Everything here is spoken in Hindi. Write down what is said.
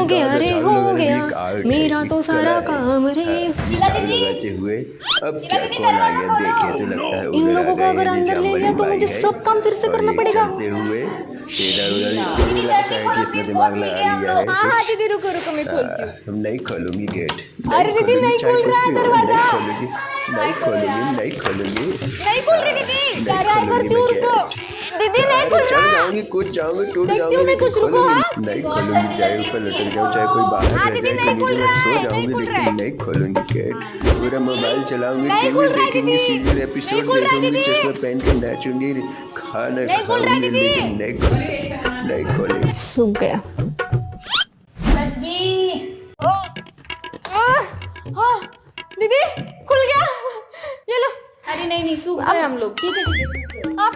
हो गया रे, हो गया मेरा तो सारा काम रे। लगाते हुए अब क्या कौन आ गया देखे तो लगता है इन उधर आ लोगों को गए अगर हैं जो अंदर ले कामवाली लिया तो बाई मुझे है सब काम फिर से और करना ये पड़ेगा। चलते हुए इधर उधर मुझे लगता है कि इसने दिमाग लगा लिया है हाँ हाँ कुछ। दीदी रुको रुको मैं खोलती हूँ। हम नहीं खोलूंगी गेट, अरे दीदी नहीं चाहे खुल कुछ रहा है भी हो दरवाजा। नहीं खोलूंगी, नहीं खोलूंगी, नहीं खोलूंगी, नहीं खुल रही दीदी, नहीं ट्राई खोलूंगी करती मैं हूँ रुको। गेट। दीदी नहीं अरे खुल चढ़ रहा। जाऊंगी, कूद जाऊंगी, टूट देखती हूँ जाऊंगी मैं लेकिन कुछ, रुको खोलूंगी हाँ। नहीं खोलूंगी, चाहे ऊपर लटक जाऊं, चाहे कोई बाहर हाँ रह दीदी जाए कि नहीं खुल नीचे मैं रहा सो है, नहीं जाऊंगी खुल रहा लेकिन है। नहीं खोलूंगी गेट। पूरा मोबाइल चलाऊंगी, नहीं टीवी खुल रहा है देखूंगी, दीदी, सीरियल नहीं एपिसोड खुल रहा है देखूंगी, दीदी, चश्मा पहन के नाचूंगी, खाना नहीं खुल रहा है खाऊंगी दीदी। लेकिन नहीं खोलूंगी, नहीं खोलूंगी। सूख गया। हाँ दीदी खुल गया, ये लो। अरे नहीं नहीं सूख गए हम लोग, ठीक है ठीक है। आप